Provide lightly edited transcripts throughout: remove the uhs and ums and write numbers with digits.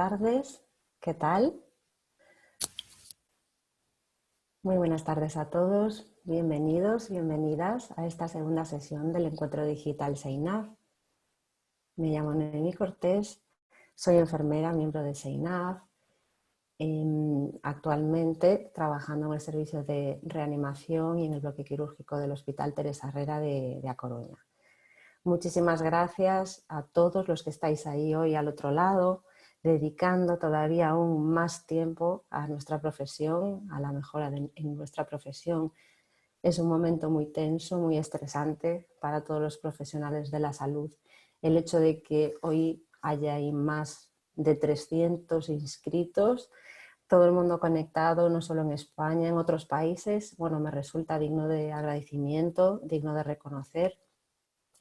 tardes. ¿Qué tal? Muy buenas tardes a todos. Bienvenidos, bienvenidas a esta segunda sesión del Encuentro Digital SEINAF. Me llamo Noemí Cortés, soy enfermera, miembro de SEINAF, actualmente trabajando en el servicio de reanimación y en el bloque quirúrgico del Hospital Teresa Herrera de A Coruña. Muchísimas gracias a todos los que estáis ahí hoy al otro lado, dedicando todavía aún más tiempo a nuestra profesión, a la mejora en nuestra profesión. Es un momento muy tenso, muy estresante para todos los profesionales de la salud. El hecho de que hoy haya más de 300 inscritos, todo el mundo conectado, no solo en España, en otros países, bueno, me resulta digno de agradecimiento, digno de reconocer.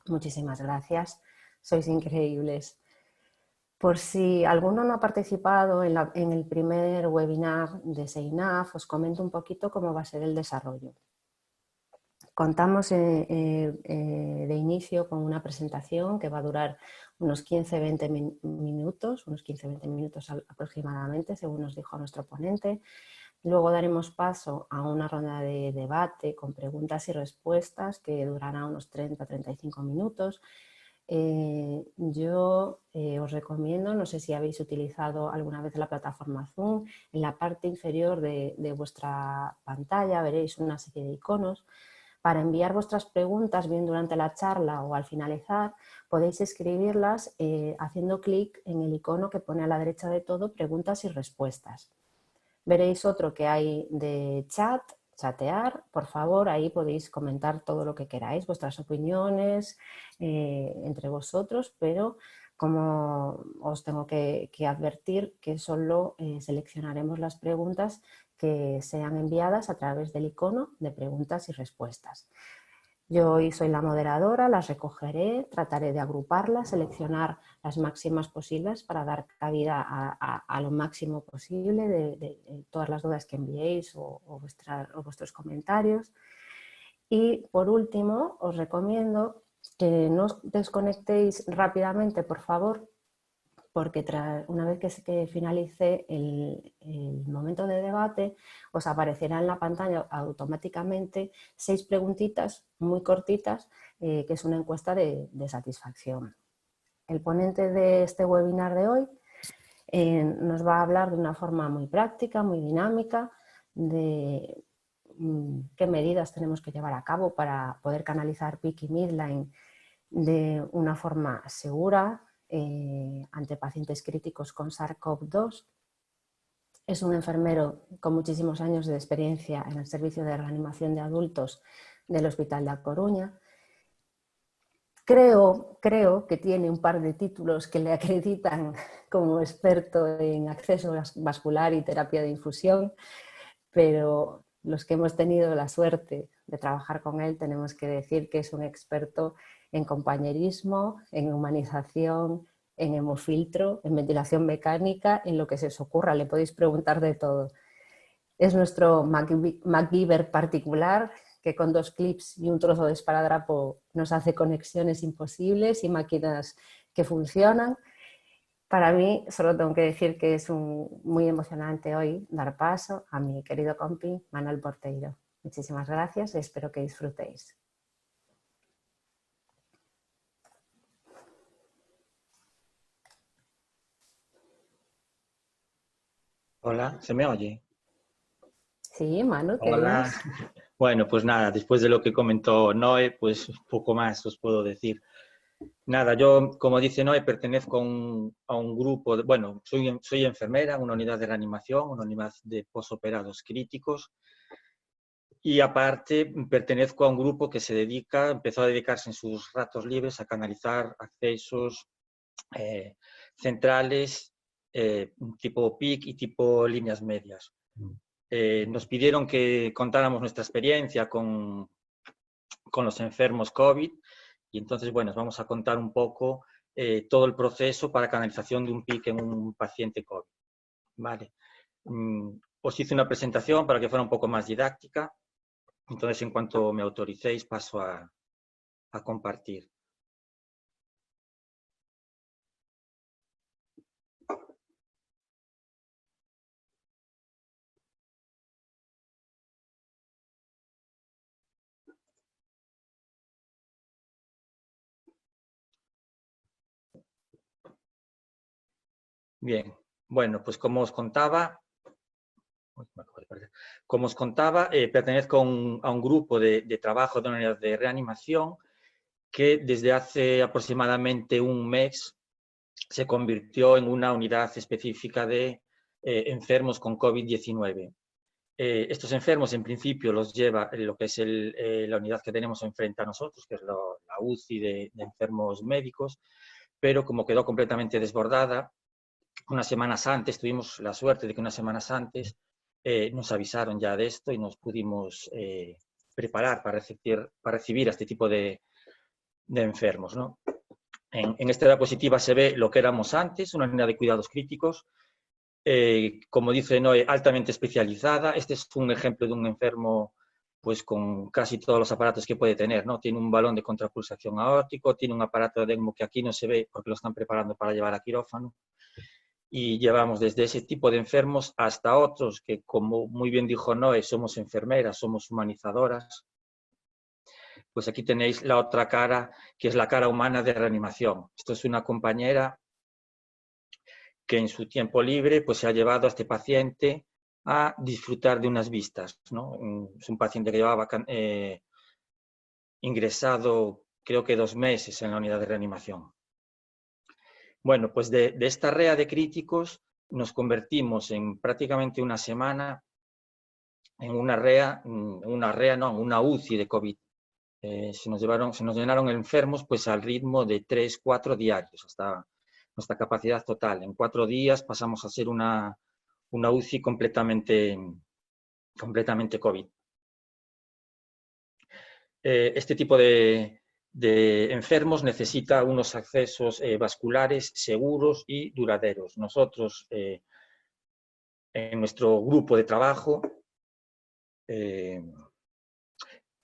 Muchísimas gracias, sois increíbles. Por si alguno no ha participado en el primer webinar de SEINAF, os comento un poquito cómo va a ser el desarrollo. Contamos de inicio con una presentación que va a durar unos 15-20 minutos, aproximadamente, según nos dijo nuestro ponente. Luego daremos paso a una ronda de debate con preguntas y respuestas que durará unos 30-35 minutos. Yo os recomiendo, no sé si habéis utilizado alguna vez la plataforma Zoom, en la parte inferior de vuestra pantalla veréis una serie de iconos. Para enviar vuestras preguntas, bien durante la charla o al finalizar, podéis escribirlas haciendo clic en el icono que pone a la derecha de todo, preguntas y respuestas. Veréis otro que hay de chat, chatear, por favor, ahí podéis comentar todo lo que queráis, vuestras opiniones entre vosotros, pero como os tengo que advertir que solo seleccionaremos las preguntas que sean enviadas a través del icono de preguntas y respuestas. Yo hoy soy la moderadora, las recogeré, trataré de agruparlas, seleccionar las máximas posibles para dar cabida a lo máximo posible de todas las dudas que enviéis o vuestros comentarios. Y por último, os recomiendo que no os desconectéis rápidamente, por favor, porque una vez que finalice el momento de debate, os aparecerá en la pantalla automáticamente 6 preguntitas muy cortitas, que es una encuesta de satisfacción. El ponente de este webinar de hoy nos va a hablar de una forma muy práctica, muy dinámica, de qué medidas tenemos que llevar a cabo para poder canalizar PIC y midline de una forma segura, ante pacientes críticos con SARS-CoV-2. Es un enfermero con muchísimos años de experiencia en el servicio de reanimación de adultos del Hospital de A Coruña. Creo que tiene un par de títulos que le acreditan como experto en acceso vascular y terapia de infusión, pero los que hemos tenido la suerte de trabajar con él tenemos que decir que es un experto en compañerismo, en humanización, en hemofiltro, en ventilación mecánica, en lo que se os ocurra, le podéis preguntar de todo. Es nuestro MacGyver particular, que con 2 clips y un trozo de esparadrapo nos hace conexiones imposibles y máquinas que funcionan. Para mí, solo tengo que decir que es muy emocionante hoy dar paso a mi querido compi Manuel Porteiro. Muchísimas gracias y espero que disfrutéis. Hola, ¿se me oye? Sí, Manu, ¿qué Hola. dices? Bueno, pues nada, después de lo que comentó Noé, pues poco más os puedo decir. Nada, yo, como dice Noé, pertenezco a un grupo, bueno, soy enfermera, una unidad de reanimación, una unidad de posoperados críticos, y aparte pertenezco a un grupo que empezó a dedicarse en sus ratos libres a canalizar accesos centrales tipo PIC y tipo líneas medias. Nos pidieron que contáramos nuestra experiencia con los enfermos COVID y entonces, bueno, os vamos a contar un poco todo el proceso para canalización de un PIC en un paciente COVID. Vale. Os hice una presentación para que fuera un poco más didáctica, entonces en cuanto me autoricéis paso a compartir. Bien, bueno, pues como os contaba, pertenezco a un grupo de trabajo de una unidad de reanimación que desde hace aproximadamente un mes se convirtió en una unidad específica de enfermos con COVID-19. Estos enfermos, en principio, los lleva lo que es la unidad que tenemos enfrente a nosotros, que es la UCI de enfermos médicos, pero como quedó completamente desbordada, unas semanas antes, tuvimos la suerte de que unas semanas antes nos avisaron ya de esto y nos pudimos preparar para recibir a este tipo de enfermos, ¿no? En esta diapositiva se ve lo que éramos antes, una unidad de cuidados críticos, como dice Noé, altamente especializada. Este es un ejemplo de un enfermo pues con casi todos los aparatos que puede tener, ¿no? Tiene un balón de contrapulsación aórtico, tiene un aparato de ECMO que aquí no se ve porque lo están preparando para llevar a quirófano. Y llevamos desde ese tipo de enfermos hasta otros que, como muy bien dijo Noé, somos enfermeras, somos humanizadoras. Pues aquí tenéis la otra cara, que es la cara humana de reanimación. Esto es una compañera que en su tiempo libre pues se ha llevado a este paciente a disfrutar de unas vistas, ¿no? Es un paciente que llevaba ingresado creo que 2 meses en la unidad de reanimación. Bueno, pues de esta rea de críticos nos convertimos en prácticamente una semana en una UCI de COVID. Se nos llenaron enfermos pues al ritmo de 3, 4 diarios, hasta nuestra capacidad total. En 4 días pasamos a ser una UCI completamente COVID. Este tipo de enfermos necesita unos accesos vasculares seguros y duraderos. Nosotros, en nuestro grupo de trabajo,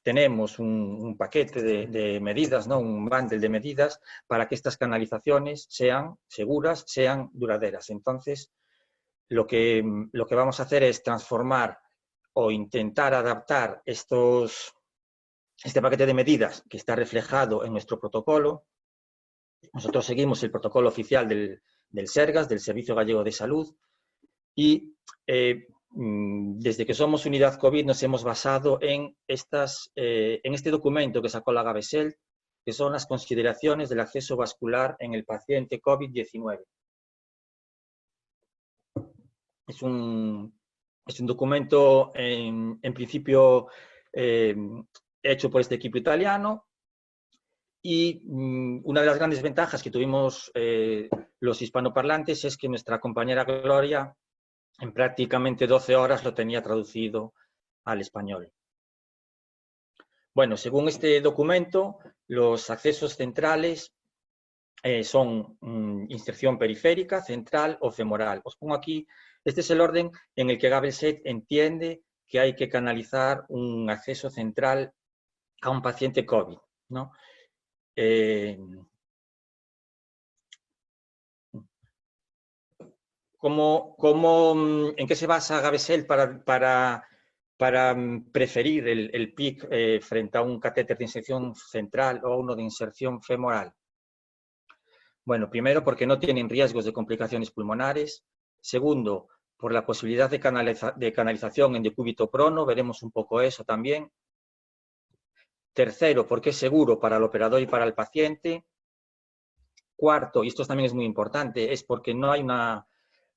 tenemos un paquete de medidas, ¿no? Un bundle de medidas para que estas canalizaciones sean seguras, sean duraderas. Entonces, lo que vamos a hacer es transformar o intentar adaptar este paquete de medidas que está reflejado en nuestro protocolo. Nosotros seguimos el protocolo oficial del SERGAS, del Servicio Gallego de Salud, y desde que somos unidad COVID nos hemos basado en este documento que sacó la Gabesel, que son las consideraciones del acceso vascular en el paciente COVID-19. Es un documento, en principio, hecho por este equipo italiano, y una de las grandes ventajas que tuvimos los hispanoparlantes es que nuestra compañera Gloria en prácticamente 12 horas lo tenía traducido al español. Bueno, según este documento, los accesos centrales son inserción periférica, central o femoral. Os pongo aquí, este es el orden en el que Gabelset entiende que hay que canalizar un acceso central a un paciente COVID, ¿no? ¿En qué se basa Gabesel para preferir el PIC frente a un catéter de inserción central o uno de inserción femoral? Bueno, primero porque no tienen riesgos de complicaciones pulmonares. Segundo, por la posibilidad de canalización en decúbito prono, veremos un poco eso también. Tercero, porque es seguro para el operador y para el paciente. Cuarto, y esto también es muy importante, es porque no hay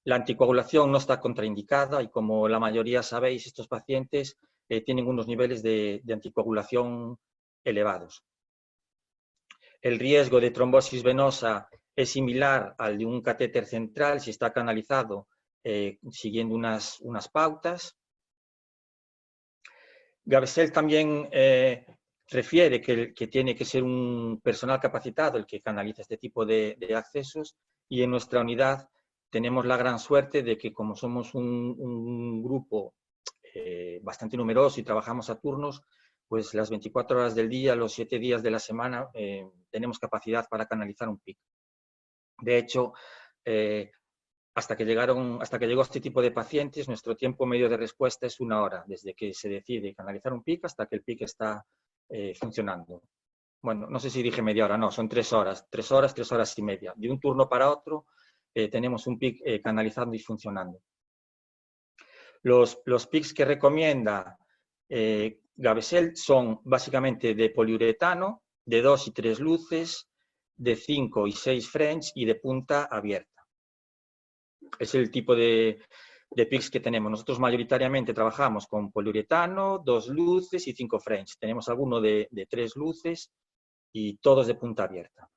la anticoagulación no está contraindicada y, como la mayoría sabéis, estos pacientes tienen unos niveles de anticoagulación elevados. El riesgo de trombosis venosa es similar al de un catéter central si está canalizado siguiendo unas pautas. Gabesel también refiere que tiene que ser un personal capacitado el que canaliza este tipo de accesos, y en nuestra unidad tenemos la gran suerte de que, como somos un grupo bastante numeroso y trabajamos a turnos, pues las 24 horas del día, los 7 días de la semana, tenemos capacidad para canalizar un PIC. De hecho, hasta que llegó este tipo de pacientes, nuestro tiempo medio de respuesta es 1 hora, desde que se decide canalizar un PIC hasta que el PIC está funcionando. Bueno, no sé si dije media hora, no, son 3 horas, 3 horas, 3 horas y media. De un turno para otro tenemos un PIC canalizando y funcionando. Los PICs que recomienda Gabessel son básicamente de poliuretano, de 2 y 3 luces, de 5 y 6 French y de punta abierta. Es el tipo de PICs que tenemos. Nosotros mayoritariamente trabajamos con poliuretano, 2 luces y 5 French. Tenemos alguno de 3 luces y todos de punta abierta.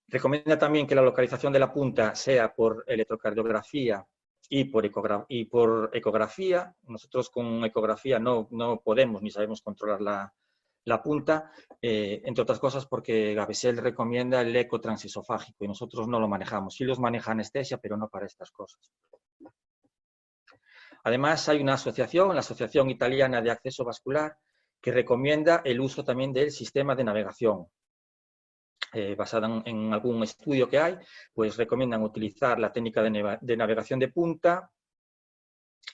Recomienda también que la localización de la punta sea por electrocardiografía y por ecografía. Nosotros con ecografía no podemos ni sabemos controlar la punta, entre otras cosas porque Gabessel recomienda el eco transesofágico y nosotros no lo manejamos. Sí los maneja anestesia, pero no para estas cosas. Además, hay una asociación, la Asociación Italiana de Acceso Vascular, que recomienda el uso también del sistema de navegación. Basada en algún estudio que hay, pues recomiendan utilizar la técnica de navegación de punta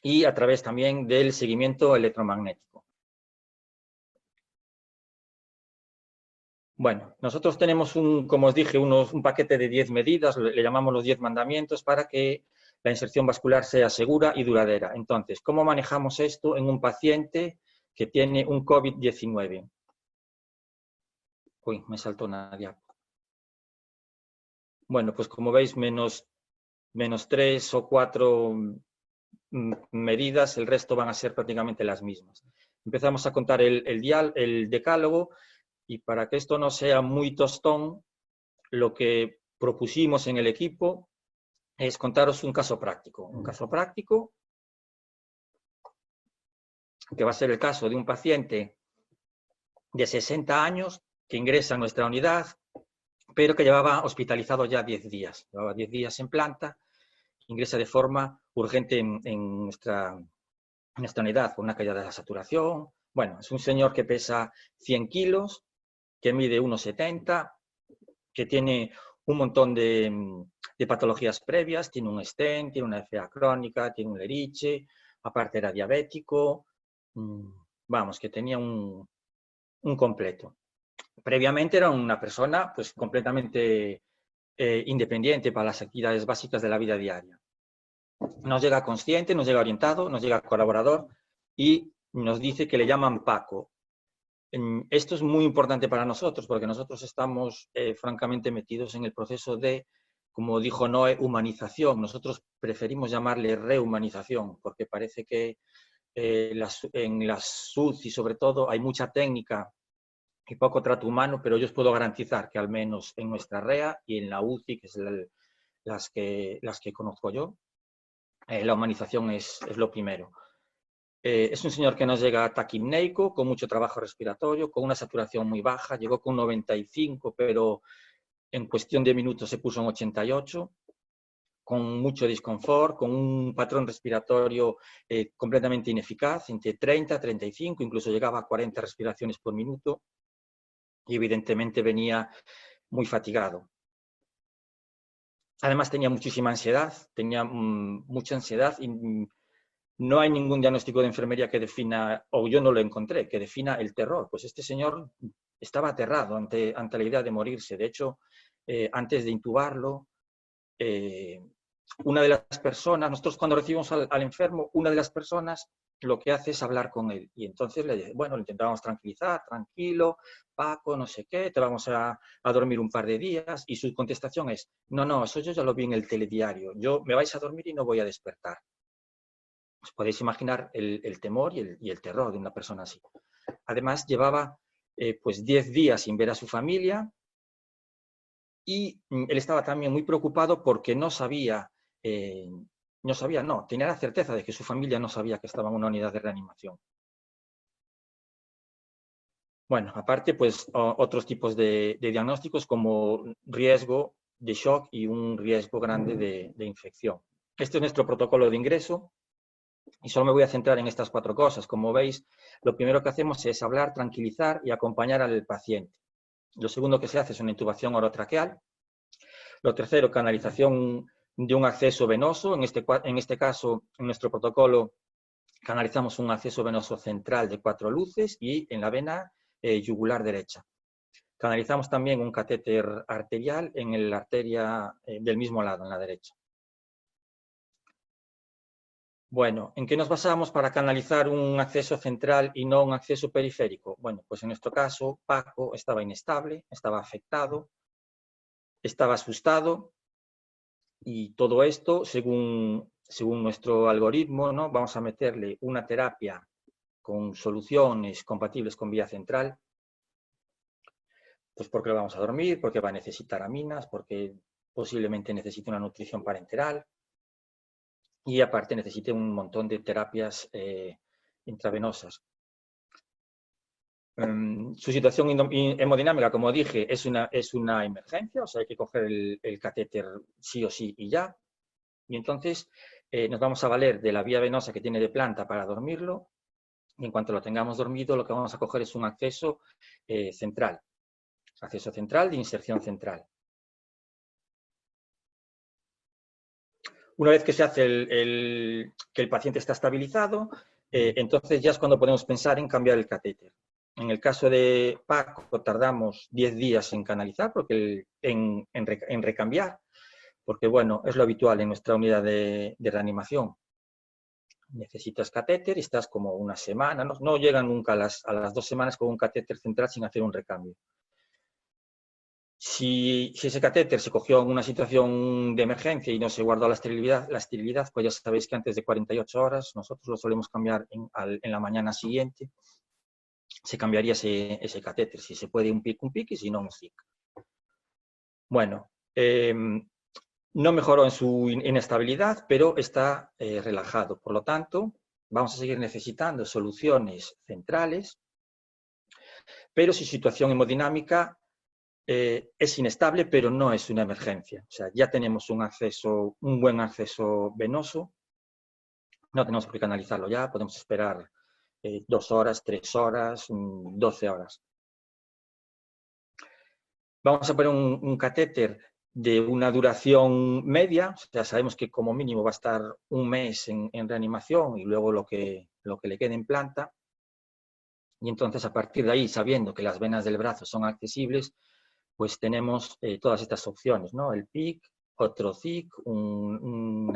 y a través también del seguimiento electromagnético. Bueno, nosotros tenemos, como os dije, un paquete de 10 medidas, le llamamos los 10 mandamientos, para que la inserción vascular sea segura y duradera. Entonces, ¿cómo manejamos esto en un paciente que tiene un COVID-19? Uy, me saltó una diapo. Bueno, pues como veis, menos 3 o 4 medidas, el resto van a ser prácticamente las mismas. Empezamos a contar el decálogo y para que esto no sea muy tostón, lo que propusimos en el equipo es contaros un caso práctico. Un caso práctico que va a ser el caso de un paciente de 60 años que ingresa a nuestra unidad, pero que llevaba hospitalizado ya 10 días. Llevaba 10 días en planta, ingresa de forma urgente en nuestra unidad por una caída de la saturación. Bueno, es un señor que pesa 100 kilos, que mide 1,70, que tiene un montón de patologías previas, tiene un stent, tiene una FA crónica, tiene un Leriche, aparte era diabético, vamos, que tenía un completo. Previamente era una persona pues completamente independiente para las actividades básicas de la vida diaria. Nos llega consciente, nos llega orientado, nos llega colaborador y nos dice que le llaman Paco. Esto es muy importante para nosotros porque nosotros estamos francamente metidos en el proceso de, como dijo Noé, humanización. Nosotros preferimos llamarle rehumanización porque parece que en las SUCI sobre todo hay mucha técnica y poco trato humano, pero yo os puedo garantizar que al menos en nuestra REA y en la UCI, que es las que conozco yo, la humanización es lo primero. Es un señor que nos llega taquipneico, con mucho trabajo respiratorio, con una saturación muy baja, llegó con 95, pero en cuestión de minutos se puso en 88, con mucho disconfort, con un patrón respiratorio completamente ineficaz, entre 30 y 35, incluso llegaba a 40 respiraciones por minuto, y evidentemente venía muy fatigado. Además tenía muchísima ansiedad, tenía mucha ansiedad y no hay ningún diagnóstico de enfermería que defina, o yo no lo encontré, que defina el terror. Pues este señor estaba aterrado ante la idea de morirse. De hecho, antes de intubarlo, una de las personas, nosotros cuando recibimos al enfermo, una de las personas lo que hace es hablar con él. Y entonces le intentábamos tranquilizar, tranquilo, Paco, no sé qué, te vamos a dormir un par de días. Y su contestación es, no, eso yo ya lo vi en el telediario. Me vais a dormir y no voy a despertar. Os podéis imaginar el temor y el terror de una persona así. Además, llevaba pues 10 días sin ver a su familia y él estaba también muy preocupado porque tenía la certeza de que su familia no sabía que estaba en una unidad de reanimación. Bueno, aparte, pues otros tipos de diagnósticos como riesgo de shock y un riesgo grande de infección. Este es nuestro protocolo de ingreso. Y solo me voy a centrar en estas 4 cosas. Como veis, lo primero que hacemos es hablar, tranquilizar y acompañar al paciente. Lo segundo que se hace es una intubación orotraqueal. Lo tercero, canalización de un acceso venoso. En este caso, en nuestro protocolo, canalizamos un acceso venoso central de 4 luces y en la vena yugular derecha. Canalizamos también un catéter arterial en la arteria del mismo lado, en la derecha. Bueno, ¿en qué nos basamos para canalizar un acceso central y no un acceso periférico? Bueno, pues en nuestro caso, Paco estaba inestable, estaba afectado, estaba asustado y todo esto, según nuestro algoritmo, ¿no? Vamos a meterle una terapia con soluciones compatibles con vía central, pues porque lo vamos a dormir, porque va a necesitar aminas, porque posiblemente necesite una nutrición parenteral, y aparte necesite un montón de terapias intravenosas. Su situación hemodinámica, como dije, es una emergencia, o sea, hay que coger el catéter sí o sí y ya. Y entonces nos vamos a valer de la vía venosa que tiene de planta para dormirlo. Y en cuanto lo tengamos dormido, lo que vamos a coger es un acceso central. Acceso central de inserción central. Una vez que se hace que el paciente está estabilizado, entonces ya es cuando podemos pensar en cambiar el catéter. En el caso de Paco tardamos 10 días en canalizar, en recambiar, porque bueno, es lo habitual en nuestra unidad de reanimación. Necesitas catéter y estás como una semana, no llegan nunca a las 2 semanas con un catéter central sin hacer un recambio. Si ese catéter se cogió en una situación de emergencia y no se guardó la esterilidad, pues ya sabéis que antes de 48 horas, nosotros lo solemos cambiar en la mañana siguiente, se cambiaría ese catéter, si se puede un PIC y si no un SIC. Bueno, no mejoró en su inestabilidad, pero está relajado. Por lo tanto, vamos a seguir necesitando soluciones centrales, pero su situación hemodinámica es inestable, pero no es una emergencia. O sea, ya tenemos un buen acceso venoso, no tenemos por qué canalizarlo ya, podemos esperar 2 horas, 3 horas, 12 horas. Vamos a poner un catéter de una duración media, o sea, sabemos que como mínimo va a estar un mes en reanimación y luego lo que le quede en planta. Y entonces, a partir de ahí, sabiendo que las venas del brazo son accesibles, pues tenemos todas estas opciones, ¿no? El PIC, otro CIC, un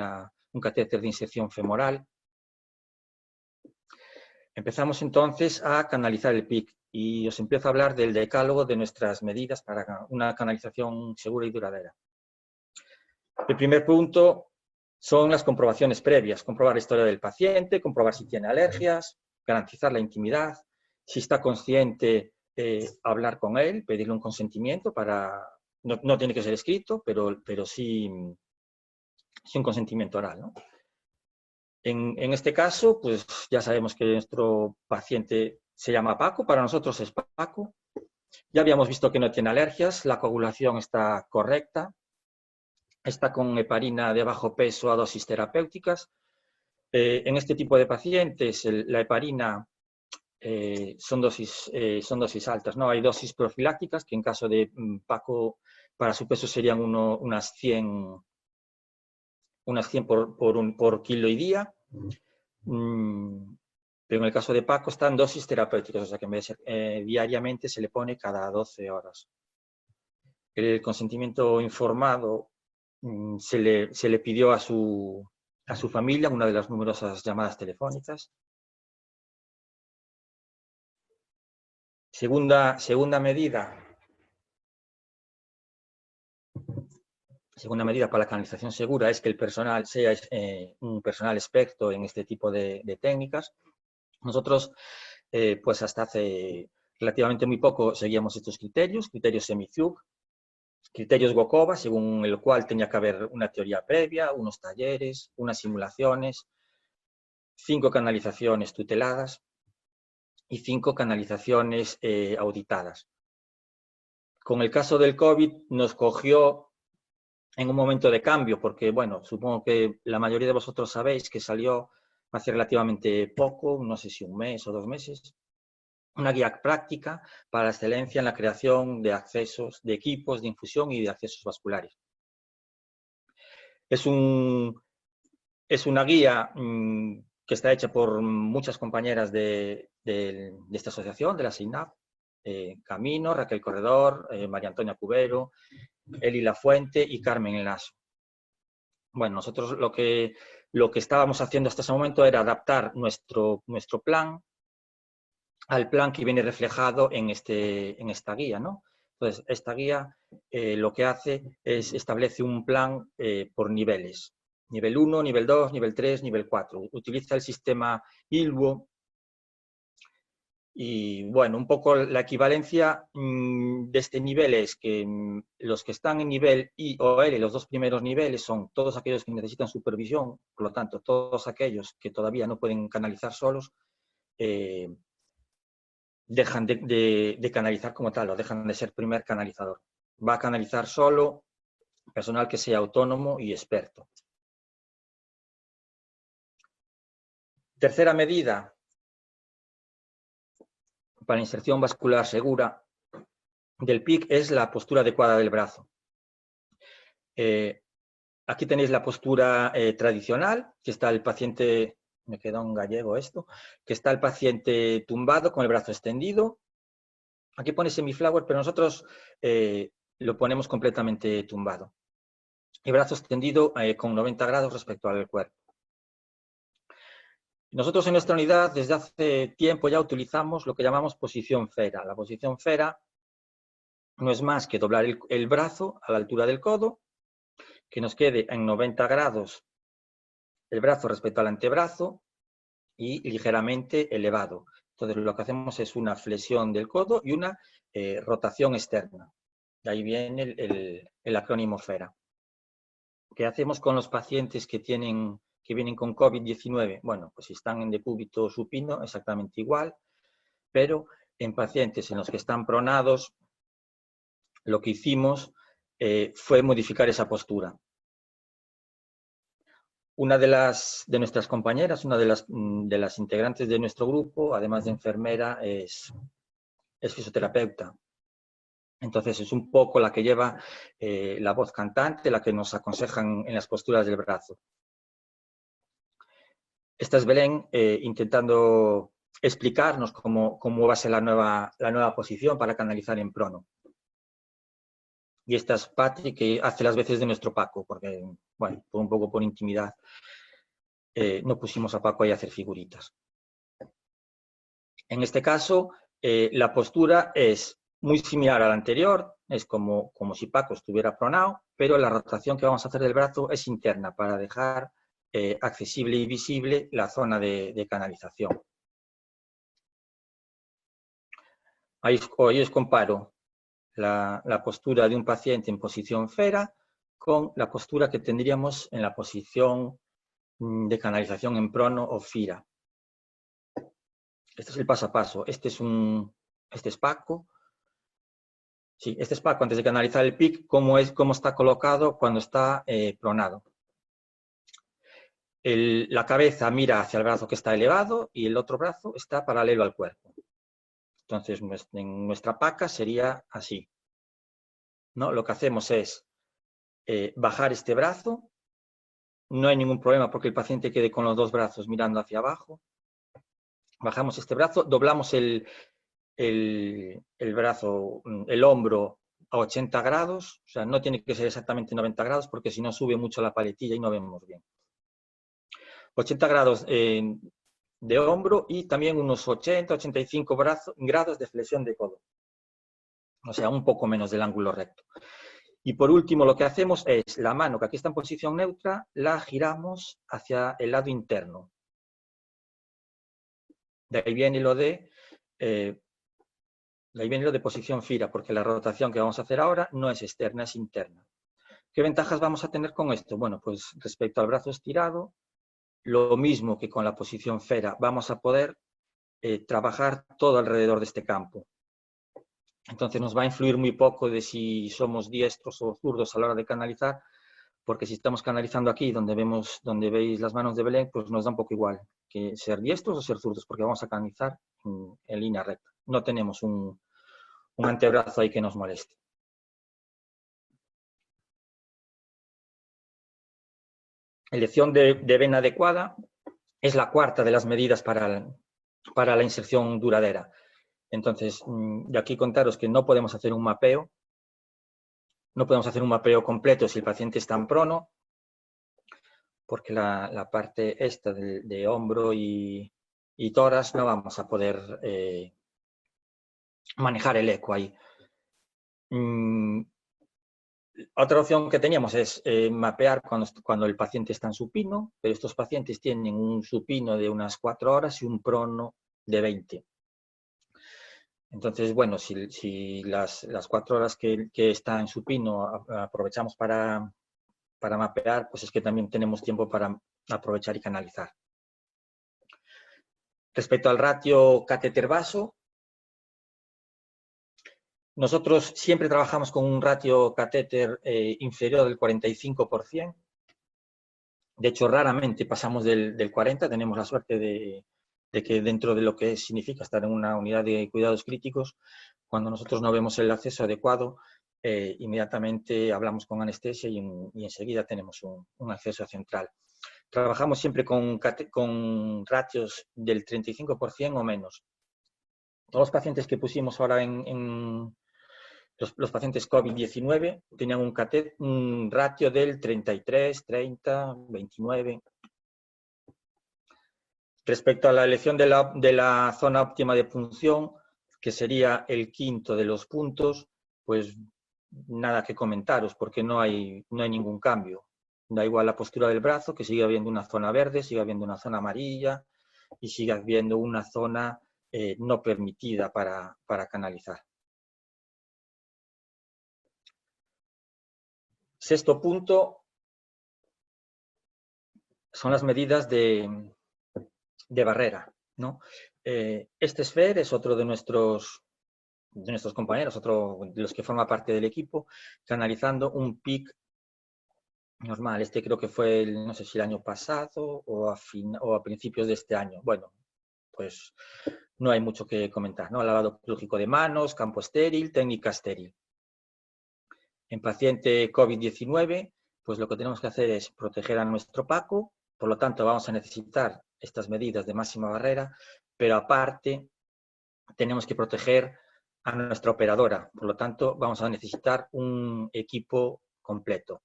catéter de inserción femoral. Empezamos entonces a canalizar el PIC y os empiezo a hablar del decálogo de nuestras medidas para una canalización segura y duradera. El primer punto son las comprobaciones previas, comprobar la historia del paciente, comprobar si tiene alergias, garantizar la intimidad, si está consciente, hablar con él, pedirle un consentimiento para, no tiene que ser escrito, pero sí un consentimiento oral, ¿no? En este caso, pues ya sabemos que nuestro paciente se llama Paco, para nosotros es Paco. Ya habíamos visto que no tiene alergias, la coagulación está correcta, está con heparina de bajo peso a dosis terapéuticas. En este tipo de pacientes, la heparina son dosis altas, ¿no? Hay dosis profilácticas, que en caso de Paco, para su peso serían unas 100 por kilo y día. Pero en el caso de Paco están dosis terapéuticas, o sea que en vez de ser, diariamente se le pone cada 12 horas. El consentimiento informado se le pidió a su familia, una de las numerosas llamadas telefónicas. Segunda medida para la canalización segura es que el personal sea un personal experto en este tipo de técnicas. Nosotros, pues hasta hace relativamente muy poco seguíamos estos criterios Semi-Zug, criterios Gokova, según el cual tenía que haber una teoría previa, unos talleres, unas simulaciones, 5 canalizaciones tuteladas y 5 canalizaciones auditadas. Con el caso del COVID nos cogió en un momento de cambio, porque, bueno, supongo que la mayoría de vosotros sabéis que salió hace relativamente poco, no sé si un mes o 2 meses, una guía práctica para la excelencia en la creación de accesos, de equipos de infusión y de accesos vasculares. Es una guía que está hecha por muchas compañeras de esta asociación, de la SINAP, Camino, Raquel Corredor, María Antonia Cubero, Eli Lafuente y Carmen Lasso. Bueno, nosotros lo que estábamos haciendo hasta ese momento era adaptar nuestro plan al plan que viene reflejado en esta guía, ¿no? Entonces, esta guía lo que hace es establece un plan por niveles. Nivel 1, nivel 2, nivel 3, nivel 4. Utiliza el sistema ILWO. Y bueno, un poco la equivalencia de este nivel es que los que están en nivel I o L, los dos primeros niveles, son todos aquellos que necesitan supervisión, por lo tanto, todos aquellos que todavía no pueden canalizar solos, dejan de canalizar como tal, o dejan de ser primer canalizador. Va a canalizar solo personal que sea autónomo y experto. Tercera medida para inserción vascular segura del PIC es la postura adecuada del brazo. Aquí tenéis la postura tradicional, que está el paciente, me queda un gallego esto, que está el paciente tumbado con el brazo extendido. Aquí pone semiflower, pero nosotros lo ponemos completamente tumbado. El brazo extendido con 90 grados respecto al cuerpo. Nosotros en nuestra unidad desde hace tiempo ya utilizamos lo que llamamos posición Fera. La posición Fera no es más que doblar el brazo a la altura del codo, que nos quede en 90 grados el brazo respecto al antebrazo y ligeramente elevado. Entonces lo que hacemos es una flexión del codo y una rotación externa. De ahí viene el acrónimo FERA. ¿Qué hacemos con los pacientes que vienen con COVID-19? Bueno, pues si están en decúbito supino, exactamente igual, pero en pacientes en los que están pronados, lo que hicimos fue modificar esa postura. Una de nuestras compañeras, una de las integrantes de nuestro grupo, además de enfermera, es fisioterapeuta. Entonces es un poco la que lleva la voz cantante, la que nos aconsejan en las posturas del brazo. Esta es Belén intentando explicarnos cómo va a ser la nueva posición para canalizar en prono. Y esta es Patri, que hace las veces de nuestro Paco, porque, bueno, un poco por intimidad, no pusimos a Paco ahí a hacer figuritas. En este caso, la postura es muy similar a la anterior, es como si Paco estuviera pronado, pero la rotación que vamos a hacer del brazo es interna para dejar accesible y visible la zona de canalización. Ahí os comparo la postura de un paciente en posición Fera con la postura que tendríamos en la posición de canalización en prono o FIRA. Este es el paso a paso. Este es Paco. Sí, este es Paco antes de canalizar el PIC, cómo está colocado cuando está pronado. La cabeza mira hacia el brazo que está elevado y el otro brazo está paralelo al cuerpo. Entonces, en nuestra paca sería así, ¿no? Lo que hacemos es bajar este brazo. No hay ningún problema porque el paciente quede con los dos brazos mirando hacia abajo. Bajamos este brazo, doblamos el brazo, el hombro a 80 grados, o sea, no tiene que ser exactamente 90 grados porque si no sube mucho la paletilla y no vemos bien. 80 grados de hombro y también unos 80-85 grados de flexión de codo. O sea, un poco menos del ángulo recto. Y por último, lo que hacemos es la mano, que aquí está en posición neutra, la giramos hacia el lado interno. De ahí viene lo de posición FIRA, porque la rotación que vamos a hacer ahora no es externa, es interna. ¿Qué ventajas vamos a tener con esto? Bueno, pues respecto al brazo estirado, lo mismo que con la posición FERA, vamos a poder trabajar todo alrededor de este campo. Entonces nos va a influir muy poco de si somos diestros o zurdos a la hora de canalizar, porque si estamos canalizando aquí, donde veis las manos de Belén, pues nos da un poco igual que ser diestros o ser zurdos, porque vamos a canalizar en línea recta. No tenemos un antebrazo ahí que nos moleste. Elección de vena adecuada es la cuarta de las medidas para la inserción duradera. Entonces, de aquí contaros que no podemos hacer un mapeo. No podemos hacer un mapeo completo si el paciente está en prono, porque la parte esta de hombro y tórax no vamos a poder manejar el eco ahí. Otra opción que teníamos es mapear cuando el paciente está en supino, pero estos pacientes tienen un supino de unas 4 horas y un prono de 20. Entonces, bueno, si las 4 horas que está en supino aprovechamos para mapear, pues es que también tenemos tiempo para aprovechar y canalizar. Respecto al ratio catéter-vaso, nosotros siempre trabajamos con un ratio catéter inferior del 45%. De hecho, raramente pasamos del 40%. Tenemos la suerte de que dentro de lo que significa estar en una unidad de cuidados críticos, cuando nosotros no vemos el acceso adecuado, inmediatamente hablamos con anestesia y enseguida tenemos un acceso central. Trabajamos siempre con ratios del 35% o menos. Todos los pacientes que pusimos ahora los pacientes COVID-19 tenían un ratio del 33, 30, 29. Respecto a la elección de la zona óptima de punción, que sería el quinto de los puntos, pues nada que comentaros, porque no hay ningún cambio. Da igual la postura del brazo, que sigue habiendo una zona verde, sigue habiendo una zona amarilla y sigue habiendo una zona no permitida para canalizar. Sexto punto son las medidas de barrera, ¿no? Este SFER es otro de nuestros compañeros, otro de los que forma parte del equipo, canalizando un PIC normal. Este creo que fue, no sé si el año pasado o a principios de este año. Bueno, pues no hay mucho que comentar, ¿no? Lavado quirúrgico de manos, campo estéril, técnica estéril. En paciente COVID-19, pues lo que tenemos que hacer es proteger a nuestro PACO, por lo tanto vamos a necesitar estas medidas de máxima barrera, pero aparte tenemos que proteger a nuestra operadora, por lo tanto vamos a necesitar un equipo completo.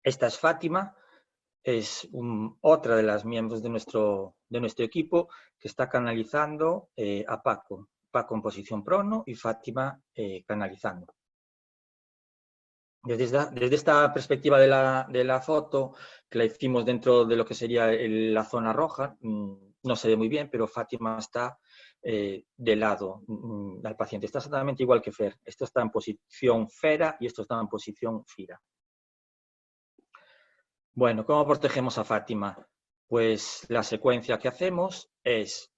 Esta es Fátima, es otra de las miembros de nuestro equipo que está canalizando a Paco. Paco en posición prono y Fátima canalizando. Desde esta perspectiva de la foto, que la hicimos dentro de lo que sería la zona roja, no se ve muy bien, pero Fátima está de lado al paciente. Está exactamente igual que Fer. Esto está en posición Fera y esto está en posición Fira. Bueno, ¿cómo protegemos a Fátima? Pues la secuencia que hacemos es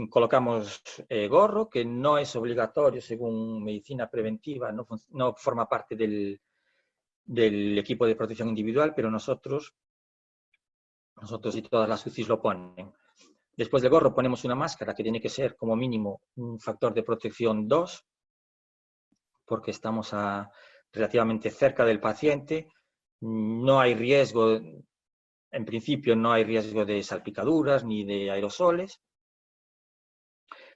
colocamos gorro, que no es obligatorio según medicina preventiva, no forma parte del equipo de protección individual, pero nosotros y todas las UCIs lo ponen. Después del gorro ponemos una máscara que tiene que ser como mínimo un factor de protección 2, porque estamos relativamente cerca del paciente. No hay riesgo, en principio no hay riesgo de salpicaduras ni de aerosoles.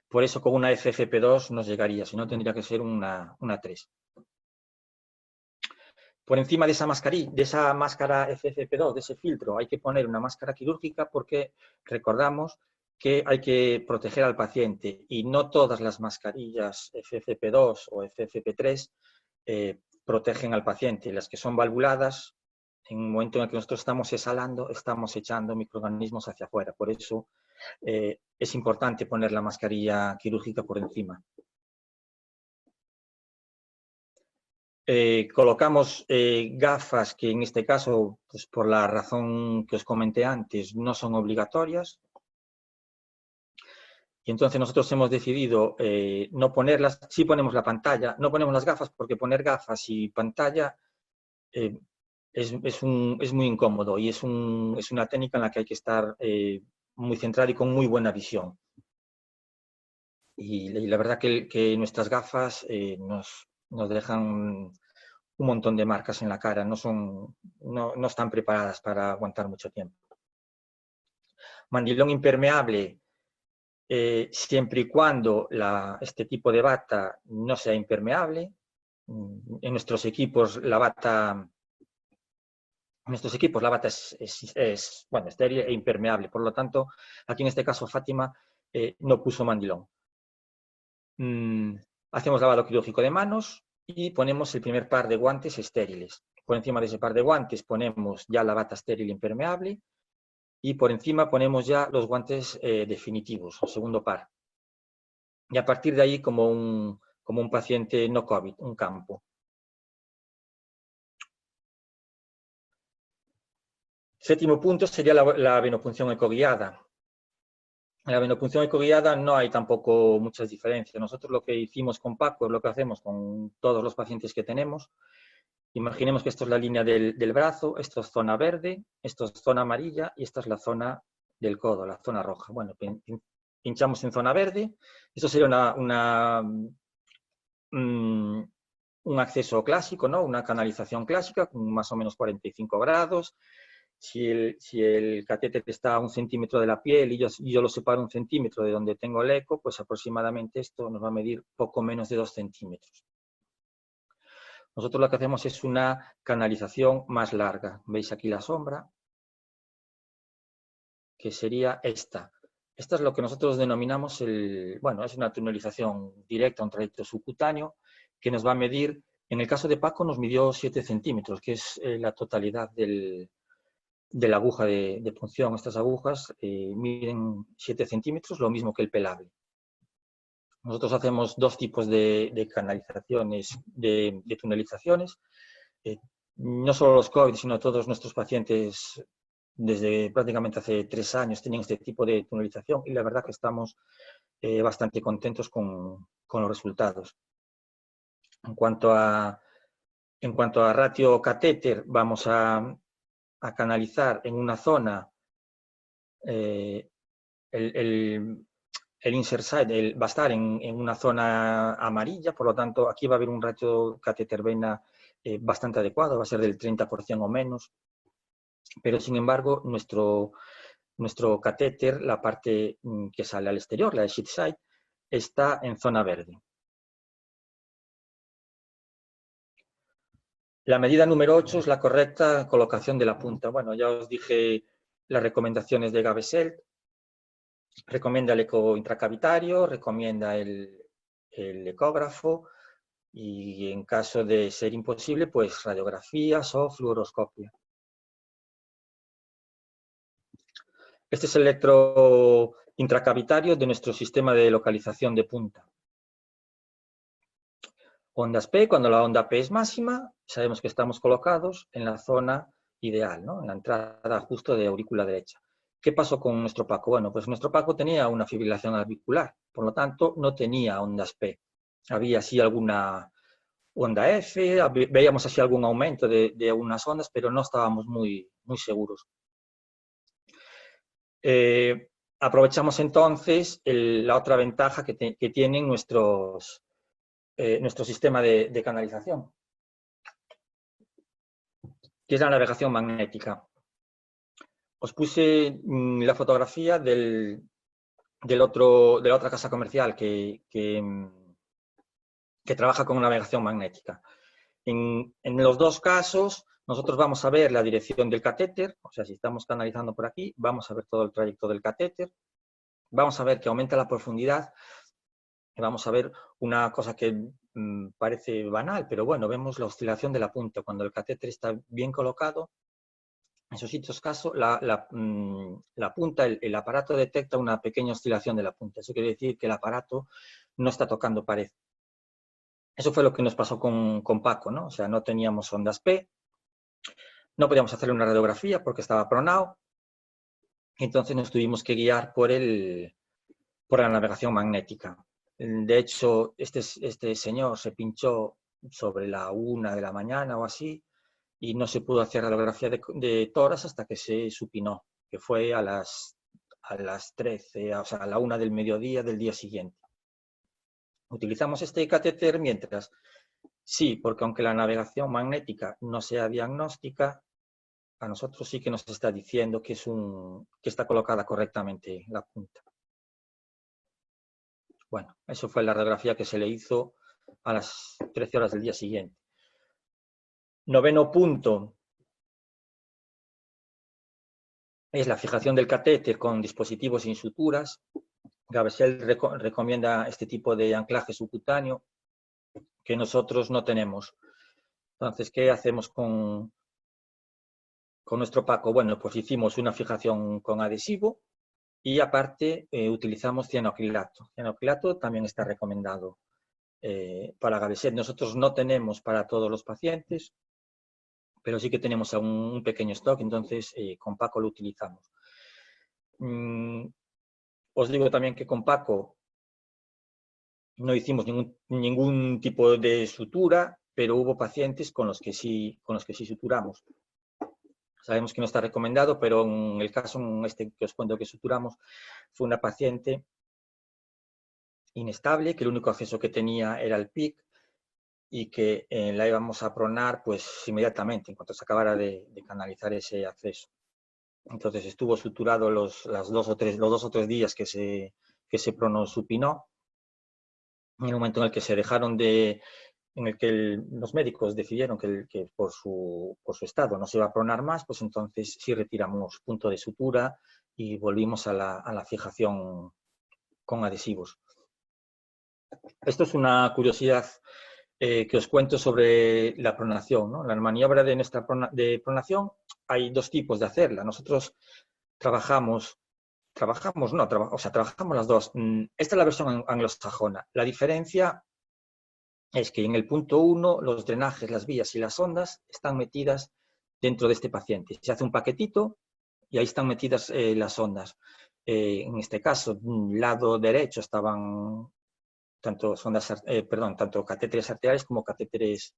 Por eso con una FFP2 nos llegaría, si no tendría que ser una 3. Por encima de esa máscara FFP2, de ese filtro, hay que poner una máscara quirúrgica porque recordamos que hay que proteger al paciente y no todas las mascarillas FFP2 o FFP3 protegen al paciente. Las que son valvuladas, en el momento en el que nosotros estamos exhalando, estamos echando microorganismos hacia afuera. Por eso es importante poner la mascarilla quirúrgica por encima. Colocamos gafas que en este caso, pues por la razón que os comenté antes, no son obligatorias. Y entonces nosotros hemos decidido no ponerlas, sí ponemos la pantalla, no ponemos las gafas porque poner gafas y pantalla es muy incómodo y es una técnica en la que hay que estar muy centrado y con muy buena visión. Y la verdad que nuestras gafas nos dejan un montón de marcas en la cara, no están preparadas para aguantar mucho tiempo. Mandilón impermeable, siempre y cuando este tipo de bata no sea impermeable. En nuestros equipos la bata es, bueno, estéril e impermeable. Por lo tanto, aquí en este caso Fátima no puso mandilón. Hacemos lavado quirúrgico de manos y ponemos el primer par de guantes estériles. Por encima de ese par de guantes ponemos ya la bata estéril impermeable y por encima ponemos ya los guantes definitivos, el segundo par. Y a partir de ahí como un paciente no COVID, un campo. Séptimo punto sería la venopunción ecoguiada. En la venopunción ecoguiada no hay tampoco muchas diferencias. Nosotros lo que hicimos con Paco es lo que hacemos con todos los pacientes que tenemos. Imaginemos que esto es la línea del brazo, esto es zona verde, esto es zona amarilla y esta es la zona del codo, la zona roja. Bueno, pinchamos en zona verde. Esto sería un acceso clásico, ¿no? Una canalización clásica con más o menos 45 grados. Si el catéter está a 1 centímetro de la piel y yo lo separo 1 centímetro de donde tengo el eco, pues aproximadamente esto nos va a medir poco menos de 2 centímetros. Nosotros lo que hacemos es una canalización más larga. ¿Veis aquí la sombra? Que sería esta. Esta es lo que nosotros denominamos bueno, es una tunelización directa, un trayecto subcutáneo, que nos va a medir, en el caso de Paco nos midió 7 centímetros, que es la totalidad de la aguja de punción. Estas agujas miden 7 centímetros, lo mismo que el pelable. Nosotros hacemos 2 tipos de canalizaciones, de tunelizaciones. No solo los COVID, sino todos nuestros pacientes desde prácticamente hace 3 años tenían este tipo de tunelización y la verdad que estamos bastante contentos con los resultados. En cuanto a ratio catéter, vamos a canalizar en una zona el insert site va a estar en una zona amarilla, por lo tanto aquí va a haber un ratio catéter vena bastante adecuado, va a ser del 30% o menos, pero sin embargo nuestro catéter, la parte que sale al exterior, la sheath site, está en zona verde. La medida número 8 es la correcta colocación de la punta. Bueno, ya os dije las recomendaciones de Gabeselt. Recomienda el eco intracavitario, recomienda el ecógrafo y en caso de ser imposible, pues radiografías o fluoroscopia. Este es el electro intracavitario de nuestro sistema de localización de punta. Ondas P, cuando la onda P es máxima, sabemos que estamos colocados en la zona ideal, ¿no? En la entrada justo de aurícula derecha. ¿Qué pasó con nuestro Paco? Bueno, pues nuestro Paco tenía una fibrilación auricular, por lo tanto no tenía ondas P. Había así alguna onda F, veíamos así algún aumento de unas ondas, pero no estábamos muy seguros. Aprovechamos entonces la otra ventaja que tienen nuestro sistema de canalización, que es la navegación magnética. Os puse la fotografía de la otra casa comercial que trabaja con navegación magnética. En los dos casos, nosotros vamos a ver la dirección del catéter, o sea, si estamos canalizando por aquí, vamos a ver todo el trayecto del catéter, vamos a ver que aumenta la profundidad, y vamos a ver una cosa que parece banal, pero bueno, vemos la oscilación de la punta. Cuando el catéter está bien colocado, en esos sitios casos, la punta, el aparato detecta una pequeña oscilación de la punta. Eso quiere decir que el aparato no está tocando pared. Eso fue lo que nos pasó con Paco, ¿no? O sea, no teníamos ondas P, no podíamos hacerle una radiografía porque estaba pronado, entonces nos tuvimos que guiar por la navegación magnética. De hecho, este señor se pinchó sobre la 1 de la mañana o así y no se pudo hacer radiografía de tórax hasta que se supinó, que fue a las 13, o sea, a la 1 del mediodía del día siguiente. ¿Utilizamos este catéter mientras? Sí, porque aunque la navegación magnética no sea diagnóstica, a nosotros sí que nos está diciendo que está colocada correctamente la punta. Bueno, eso fue la radiografía que se le hizo a las 13 horas del día siguiente. Noveno punto es la fijación del catéter con dispositivos sin suturas. Gabessel recomienda este tipo de anclaje subcutáneo que nosotros no tenemos. Entonces, ¿qué hacemos con nuestro Paco? Bueno, pues hicimos una fijación con adhesivo y aparte utilizamos cianoacrilato. Cianoacrilato también está recomendado para Gabessel. Nosotros no tenemos para todos los pacientes, pero sí que tenemos un pequeño stock, entonces con Paco lo utilizamos. Os digo también que con Paco no hicimos ningún tipo de sutura, pero hubo pacientes con los que sí suturamos. Sabemos que no está recomendado, pero en el caso en este que os cuento que suturamos, fue una paciente inestable, que el único acceso que tenía era el PIC y que la íbamos a pronar pues inmediatamente, en cuanto se acabara de canalizar ese acceso. Entonces estuvo suturado los 2 o 3 días que se pronosupinó. En el momento en el que se dejaron en el que los médicos decidieron que por su estado no se iba a pronar más, pues entonces sí retiramos punto de sutura y volvimos a la fijación con adhesivos. Esto es una curiosidad que os cuento sobre la pronación, ¿no? La maniobra de nuestra pronación hay 2 tipos de hacerla. Nosotros trabajamos las 2. Esta es la versión anglosajona. La diferencia es que en el punto 1 los drenajes, las vías y las ondas están metidas dentro de este paciente. Se hace un paquetito y ahí están metidas las ondas. En este caso, lado derecho estaban tanto catéteres arteriales como catéteres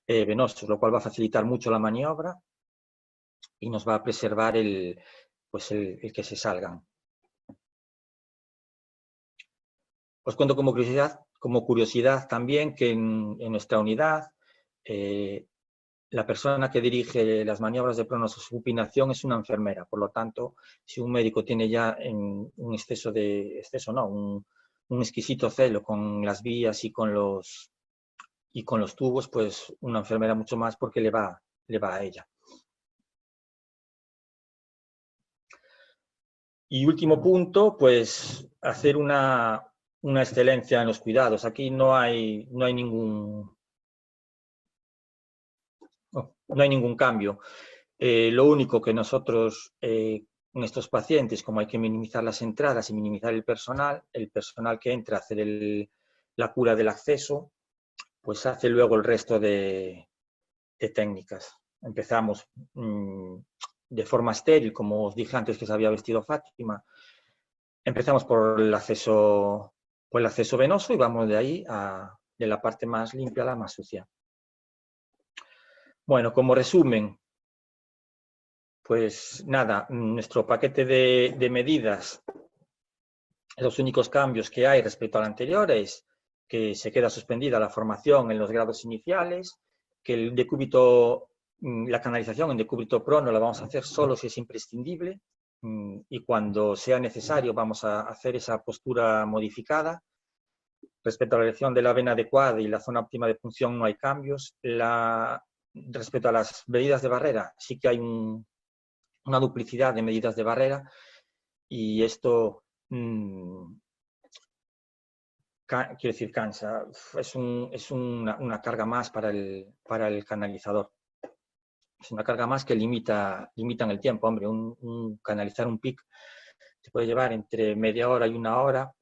venosos, lo cual va a facilitar mucho la maniobra y nos va a preservar el que se salgan. Os cuento como curiosidad también que en nuestra unidad la persona que dirige las maniobras de pronosupinación es una enfermera. Por lo tanto, si un médico tiene ya un exquisito celo con las vías y con los tubos, pues una enfermera mucho más porque le va a ella. Y último punto, pues hacer una excelencia en los cuidados. Aquí no hay ningún cambio. Lo único que nosotros en estos pacientes, como hay que minimizar las entradas y minimizar el personal que entra a hacer la cura del acceso, pues hace luego el resto de técnicas. Empezamos de forma estéril, como os dije antes que se había vestido Fátima. Empezamos por el acceso venoso y vamos de ahí de la parte más limpia a la más sucia. Bueno, como resumen, pues nada, nuestro paquete de medidas, los únicos cambios que hay respecto al anterior es que se queda suspendida la formación en los grados iniciales, que el decúbito, la canalización en decúbito prono la vamos a hacer solo si es imprescindible y cuando sea necesario vamos a hacer esa postura modificada. Respecto a la elección de la vena adecuada y la zona óptima de punción no hay cambios. Respecto a las medidas de barrera, sí que hay una duplicidad de medidas de barrera y esto, quiero decir, cansa. Es una carga más para el canalizador. Es una carga más que limita en el tiempo. Hombre, canalizar un PIC se puede llevar entre media hora y 1 hora,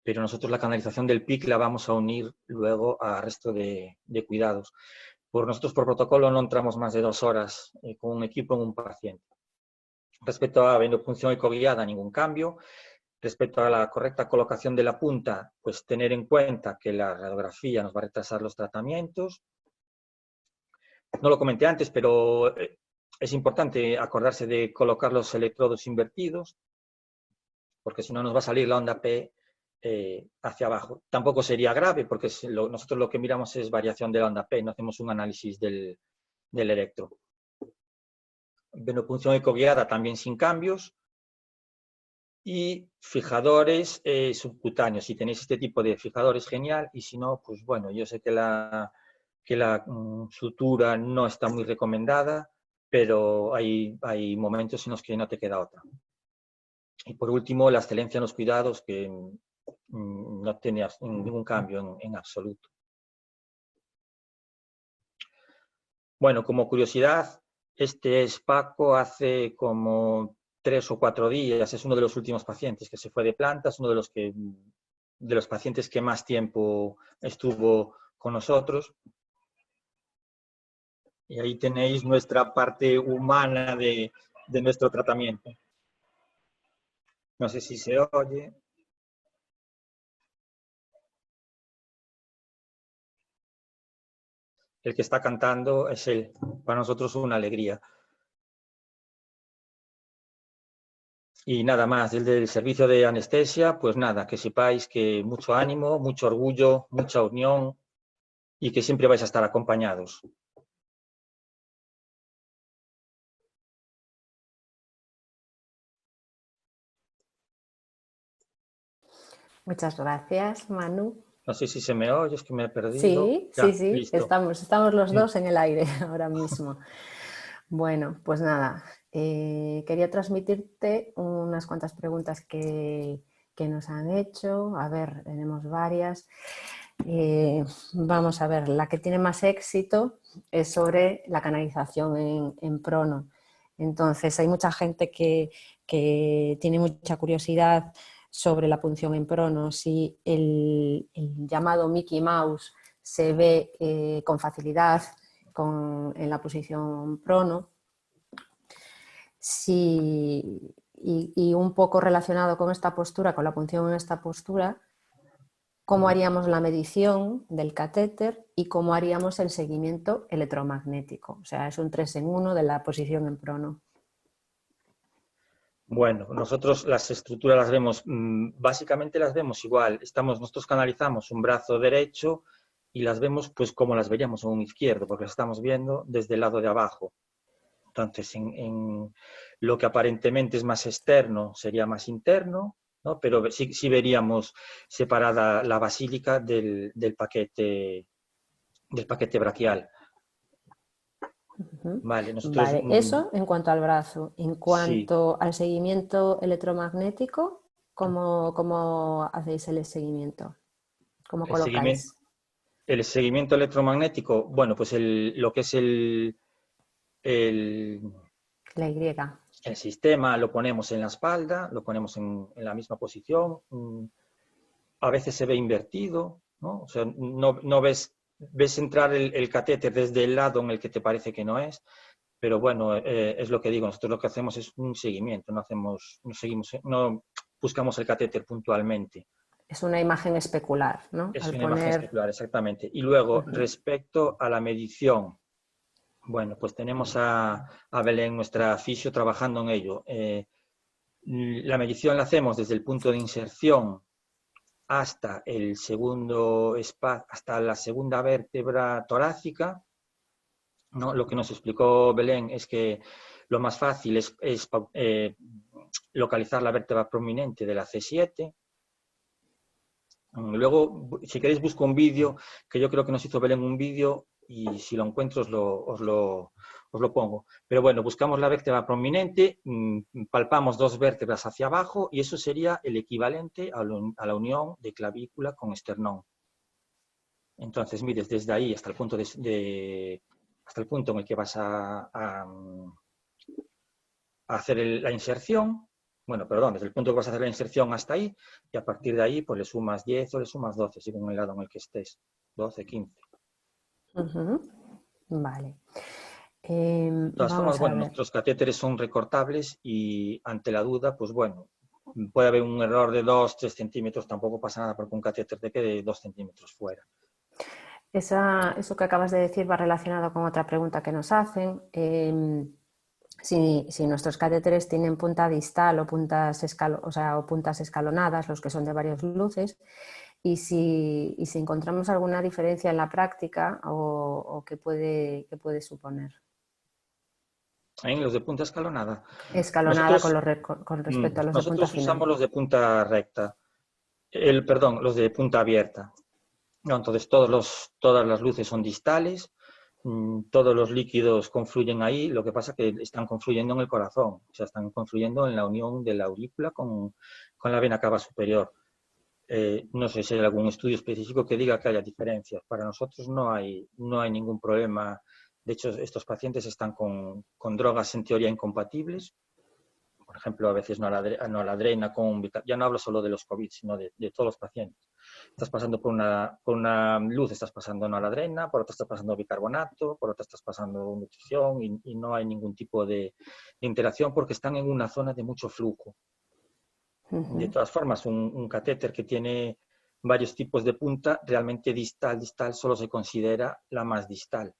pero nosotros la canalización del PIC la vamos a unir luego al resto de cuidados. Nosotros por protocolo no entramos más de 2 horas con un equipo en un paciente. Respecto a venopunción ecoguiada, ningún cambio. Respecto a la correcta colocación de la punta, pues tener en cuenta que la radiografía nos va a retrasar los tratamientos. No lo comenté antes, pero es importante acordarse de colocar los electrodos invertidos, porque si no nos va a salir la onda P hacia abajo. Tampoco sería grave, porque nosotros lo que miramos es variación de la onda P, no hacemos un análisis del electro. Venopunción ecoguiada también sin cambios. y fijadores subcutáneos. Si tenéis este tipo de fijadores, genial, y si no, pues bueno, yo sé que la sutura no está muy recomendada, pero hay momentos en los que no te queda otra. Y por último, la excelencia en los cuidados, que no tiene ningún cambio en absoluto. Bueno, como curiosidad, este es Paco hace como 3 o 4 días, es uno de los últimos pacientes que se fue de plantas, uno de los pacientes que más tiempo estuvo con nosotros. Y ahí tenéis nuestra parte humana de nuestro tratamiento. No sé si se oye. El que está cantando es él. Para nosotros una alegría. Y nada más, desde el servicio de anestesia, pues nada, que sepáis que mucho ánimo, mucho orgullo, mucha unión y que siempre vais a estar acompañados. Muchas gracias, Manu. No sé si se me oye, es que me he perdido. Sí, Ya, sí, sí, listo. estamos los dos en el aire ahora mismo. Bueno, pues nada, quería transmitirte unas cuantas preguntas que nos han hecho. A ver, tenemos varias. Vamos a ver, la que tiene más éxito es sobre la canalización en prono. Entonces, hay mucha gente que tiene mucha curiosidad sobre la punción en prono, si el llamado Mickey Mouse se ve con facilidad en la posición prono. Y un poco relacionado con esta postura, con la punción en esta postura, cómo haríamos la medición del catéter y cómo haríamos el seguimiento electromagnético. O sea, es un 3 en 1 de la posición en prono. Bueno, nosotros las estructuras las vemos, básicamente las vemos igual. Nosotros canalizamos un brazo derecho y las vemos pues como las veríamos en un izquierdo, porque las estamos viendo desde el lado de abajo. Entonces, en lo que aparentemente es más externo sería más interno, ¿no? Pero sí veríamos separada la basílica del paquete braquial. Vale, nosotros Vale, eso en cuanto al brazo. En sí. cuanto al seguimiento electromagnético, ¿cómo hacéis el seguimiento? ¿Cómo El seguimiento, colocáis? el seguimiento electromagnético, bueno, pues lo que es el, La Y. el sistema lo ponemos en la espalda, lo ponemos en la misma posición. A veces se ve invertido, ¿no? O sea, no ves entrar el catéter desde el lado en el que te parece que no es, pero bueno, es lo que digo, nosotros lo que hacemos es un seguimiento, no buscamos el catéter puntualmente. Es una imagen especular, ¿no? Es Al una imagen poner... especular, exactamente. Y luego, respecto a la medición, bueno, pues tenemos a Belén, nuestra fisio, trabajando en ello. La medición la hacemos desde el punto de inserción hasta hasta la segunda vértebra torácica, ¿no? Lo que nos explicó Belén es que lo más fácil es localizar la vértebra prominente de la C7. Luego, si queréis, busco un vídeo, que yo creo que nos hizo Belén un vídeo, y si lo encuentro os lo pongo. Pero bueno, buscamos la vértebra prominente, palpamos 2 vértebras hacia abajo, y eso sería el equivalente a la unión de clavícula con esternón. Entonces, mires, desde ahí hasta el punto hasta el punto en el que vas a hacer la inserción, bueno, perdón, desde el punto que vas a hacer la inserción hasta ahí, y a partir de ahí pues le sumas 10 o le sumas 12, según el lado en el que estés, 12, 15. Vale. De todas formas, Vamos a bueno, ver. nuestros catéteres son recortables y ante la duda, pues bueno, puede haber un error de 2, 3 centímetros, tampoco pasa nada porque un catéter te quede 2 centímetros fuera. Eso que acabas de decir va relacionado con otra pregunta que nos hacen. Si nuestros catéteres tienen punta distal o o puntas escalonadas, los que son de varias luces, y si encontramos alguna diferencia en la práctica o qué puede suponer. En los de punta escalonada. Escalonada Nosotros, con respecto a los de punta nosotros final. usamos los de punta recta. Perdón, los de punta abierta. No, entonces todas las luces son distales, todos los líquidos confluyen ahí, lo que pasa es que están confluyendo en el corazón, o sea, están confluyendo en la unión de la aurícula con la vena cava superior. No sé si hay algún estudio específico que diga que haya diferencias. Para nosotros no hay ningún problema. De hecho, estos pacientes están con drogas en teoría incompatibles. Por ejemplo, a veces noradrenalina ya no hablo solo de los COVID, sino de todos los pacientes. Estás pasando por una luz, estás pasando noradrenalina, por otra estás pasando bicarbonato, por otra estás pasando nutrición y no hay ningún tipo de interacción porque están en una zona de mucho flujo. De todas formas, un catéter que tiene varios tipos de punta, realmente distal solo se considera la más distal.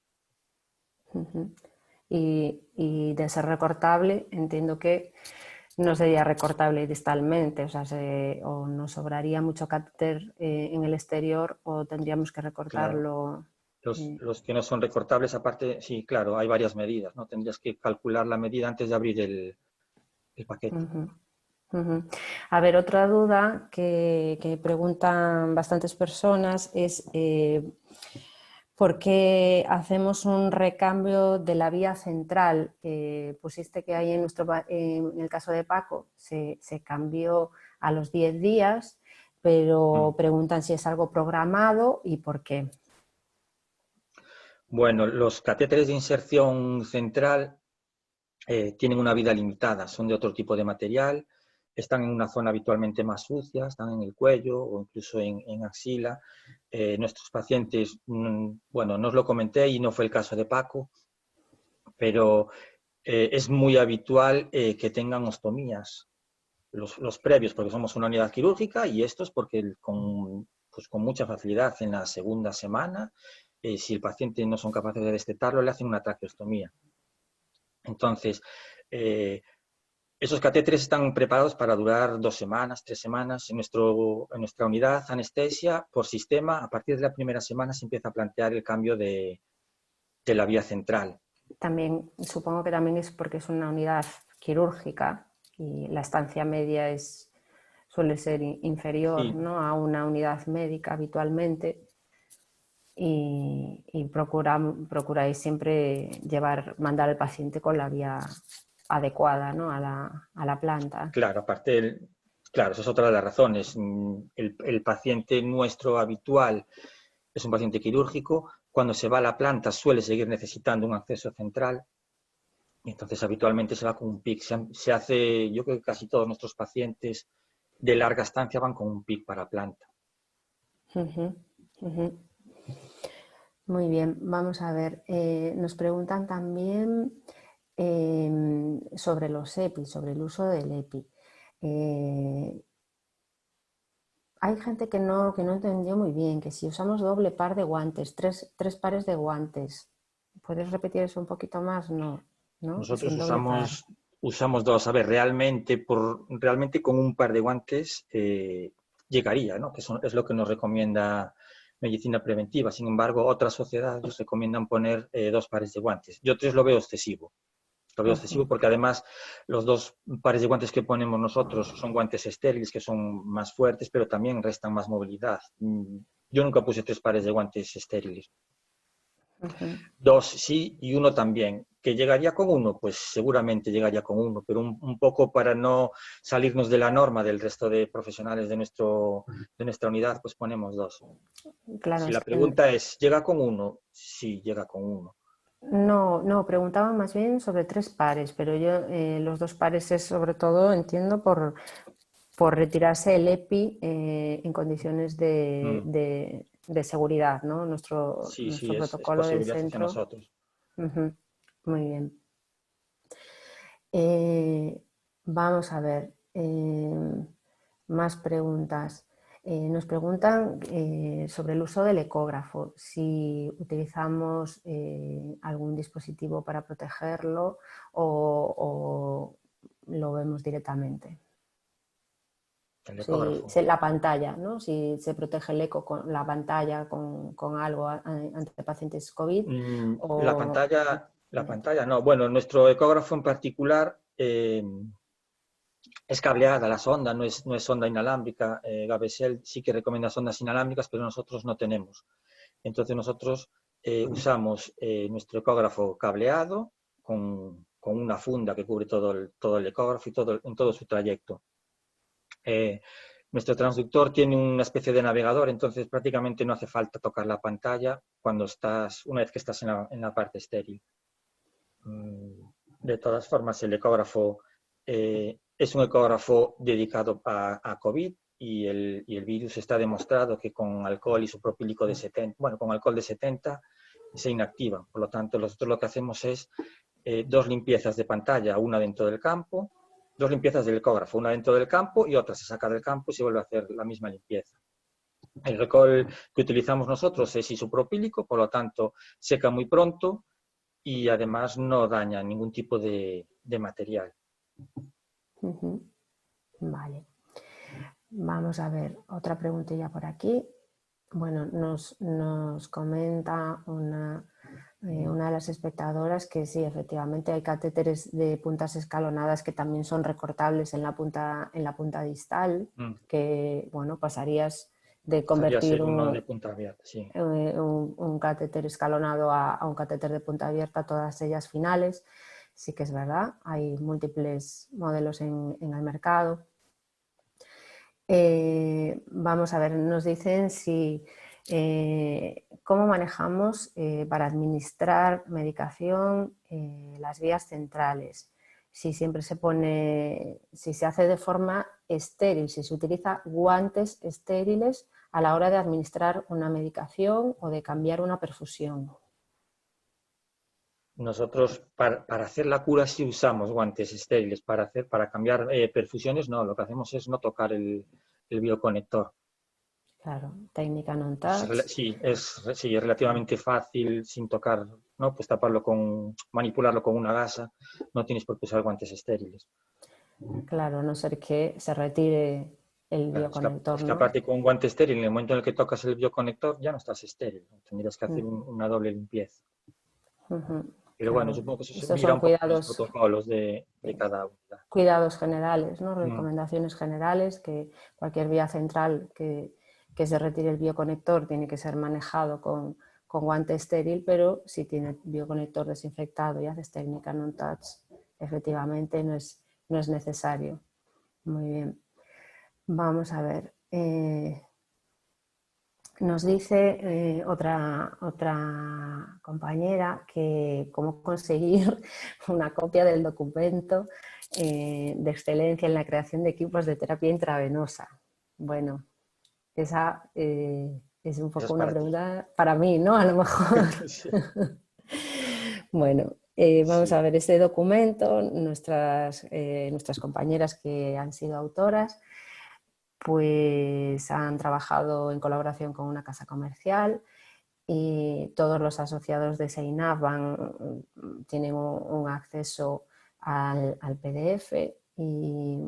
Y de ser recortable, entiendo que no sería recortable distalmente, o sea, o nos sobraría mucho catéter en el exterior o tendríamos que Claro. recortarlo. Los que no son recortables, aparte, sí, claro, hay varias medidas, ¿no? Tendrías que calcular la medida antes de abrir el paquete. A ver, otra duda que preguntan bastantes personas es ¿por qué hacemos un recambio de la vía central? Pusiste que ahí en el caso de Paco se cambió a los 10 días, pero preguntan si es algo programado y por qué. Bueno, los catéteres de inserción central tienen una vida limitada, son de otro tipo de material, están en una zona habitualmente más sucia, están en el cuello o incluso en axila. Nuestros pacientes, bueno, no os lo comenté y no fue el caso de Paco, pero es muy habitual que tengan ostomías, los previos porque somos una unidad quirúrgica y estos porque pues con mucha facilidad en la segunda semana, si el paciente no son capaces de destetarlo, le hacen una traqueostomía. Entonces, esos catéteres están preparados para durar 2 semanas, 3 semanas. En nuestra unidad, anestesia por sistema, a partir de la primera semana se empieza a plantear el cambio de la vía central. También, supongo que también es porque es una unidad quirúrgica y la estancia media suele ser inferior, Sí, ¿no?, a una unidad médica habitualmente. Y procuráis siempre mandar al paciente con la vía adecuada, ¿no?, a la planta. claro, claro, esa es otra de las razones. El paciente nuestro habitual es un paciente quirúrgico. Cuando se va a la planta suele seguir necesitando un acceso central. Y entonces habitualmente se va con un PIC. Se hace, yo creo que casi todos nuestros pacientes de larga estancia van con un PIC para planta. Muy bien, vamos a ver. Nos preguntan también sobre los EPI, sobre el uso del EPI. Hay gente que no entendió muy bien que si usamos doble par de guantes, tres pares de guantes. ¿Puedes repetir eso un poquito más? No, ¿no? Nosotros Sin doble par. usamos dos. A ver, realmente con un par de guantes llegaría, ¿no? Que es lo que nos recomienda medicina preventiva. Sin embargo, otras sociedades recomiendan poner 2 pares de guantes. Yo 3 lo veo excesivo. Lo veo excesivo porque además los 2 pares de guantes que ponemos nosotros son guantes estériles que son más fuertes, pero también restan más movilidad. Yo nunca puse 3 pares de guantes estériles. 2 sí y 1 también. ¿Que llegaría con 1? Pues seguramente llegaría con 1, pero un poco para no salirnos de la norma del resto de profesionales de nuestra unidad, pues ponemos 2. Claro, Si la pregunta es, ¿llega con 1? Sí, llega con 1. no, preguntaban más bien sobre 3 pares, pero yo los 2 pares es sobre todo, entiendo, por retirarse el EPI en condiciones de seguridad, ¿no? Nuestro Sí, sí, es protocolo por del seguridad hacia centro. nosotros. Muy bien. Vamos a ver, más preguntas. Nos preguntan sobre el uso del ecógrafo, si utilizamos algún dispositivo para protegerlo o lo vemos directamente. El ecógrafo. La pantalla, ¿no? Si se protege el eco con la pantalla con algo ante pacientes COVID La o... pantalla, La pantalla, no. Bueno, nuestro ecógrafo en particular es cableada la sonda, no es sonda inalámbrica. Gabesel sí que recomienda sondas inalámbricas, pero nosotros no tenemos. Entonces nosotros usamos nuestro ecógrafo cableado con una funda que cubre todo el ecógrafo y en todo su trayecto. Nuestro transductor tiene una especie de navegador, entonces prácticamente no hace falta tocar la pantalla una vez que estás en la parte estéril. De todas formas, el ecógrafo es un ecógrafo dedicado a COVID y el virus está demostrado que con alcohol isopropílico de 70, bueno, con alcohol de 70 se inactiva. Por lo tanto, nosotros lo que hacemos es 2 limpiezas de pantalla, una dentro del campo, 2 limpiezas del ecógrafo, una dentro del campo y otra se saca del campo y se vuelve a hacer la misma limpieza. El alcohol que utilizamos nosotros es isopropílico, por lo tanto seca muy pronto y además no daña ningún tipo de material. Vale. Vamos a ver otra preguntilla por aquí. Bueno, nos comenta una de las espectadoras que sí, efectivamente hay catéteres de puntas escalonadas que también son recortables en la punta distal, que bueno, pasarías de convertir uno de punta abierta, sí. un catéter escalonado a un catéter de punta abierta, todas ellas finales. Sí que es verdad, hay múltiples modelos en el mercado. Vamos a ver, nos dicen si cómo manejamos para administrar medicación las vías centrales, si siempre si se hace de forma estéril, si se utiliza guantes estériles a la hora de administrar una medicación o de cambiar una perfusión. Nosotros para hacer la cura sí usamos guantes estériles, para cambiar perfusiones no, lo que hacemos es no tocar el bioconector. Claro, técnica non-touch. Sí, es relativamente fácil sin tocar, ¿no? Pues manipularlo con una gasa, no tienes por qué usar guantes estériles. Claro, a no ser que se retire el bioconector. Es que aparte con un guante estéril, en el momento en el que tocas el bioconector ya no estás estéril, tendrías que hacer una doble limpieza. Pero bueno, supongo que eso se mira un poco los protocolos de cada unidad. Cuidados generales, ¿no? Recomendaciones generales, que cualquier vía central que se retire el bioconector tiene que ser manejado con guante estéril, pero si tiene bioconector desinfectado y haces técnica non-touch, efectivamente no es necesario. Muy bien. Vamos a ver. Nos dice otra compañera que cómo conseguir una copia del documento de excelencia en la creación de equipos de terapia intravenosa. Bueno, esa es un poco una pregunta para mí, ¿no? A lo mejor. Sí. Bueno, vamos a ver este documento. Nuestras compañeras que han sido autoras pues han trabajado en colaboración con una casa comercial y todos los asociados de SEINAF tienen un acceso al PDF y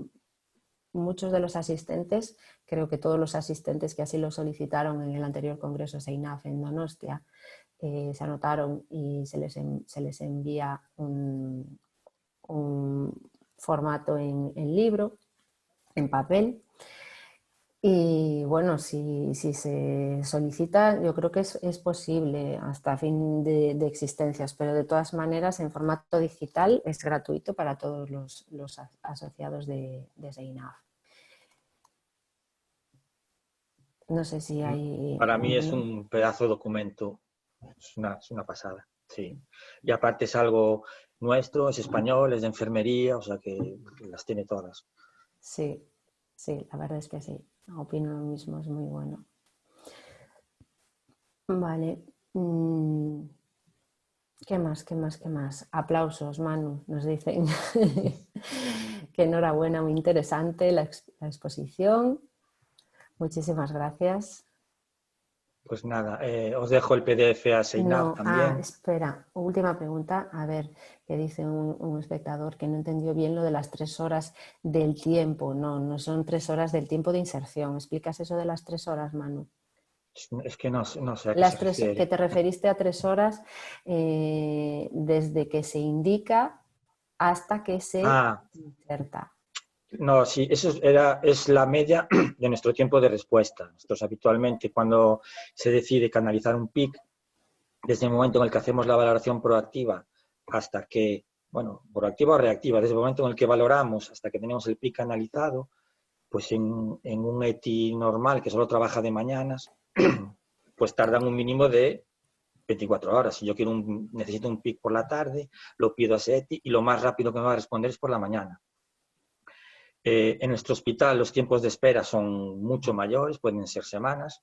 muchos de los asistentes, creo que todos los asistentes que así lo solicitaron en el anterior congreso SEINAF en Donostia, se anotaron y se les envía un formato en libro, en papel. Y bueno, si se solicita, yo creo que es posible hasta fin de existencias, pero de todas maneras en formato digital es gratuito para todos los asociados de SEINAF. No sé si hay... Para mí es un pedazo de documento, es una pasada, sí. Y aparte es algo nuestro, es español, es de enfermería, o sea que las tiene todas. Sí, sí, la verdad es que sí. Opino lo mismo, es muy bueno. Vale. ¿Qué más? Aplausos, Manu, nos dicen. Que enhorabuena, muy interesante la exposición. Muchísimas gracias. Pues nada, os dejo el PDF a SEINAF también. Espera, última pregunta. A ver, que dice un espectador que no entendió bien lo de las 3 horas del tiempo. No son 3 horas del tiempo de inserción. ¿Explicas eso de las 3 horas, Manu? Es que no sé a qué se Las tres, que refiere. te referiste a 3 horas desde que se indica hasta que se Ah, inserta. no, sí, es la media de nuestro tiempo de respuesta. Nosotros habitualmente cuando se decide canalizar un PIC, desde el momento en el que hacemos la valoración proactiva hasta que, bueno, proactiva o reactiva, desde el momento en el que valoramos hasta que tenemos el PIC analizado, pues en un ETI normal que solo trabaja de mañanas, pues tardan un mínimo de 24 horas. Si yo necesito un PIC por la tarde, lo pido a ese ETI y lo más rápido que me va a responder es por la mañana. En nuestro hospital los tiempos de espera son mucho mayores, pueden ser semanas,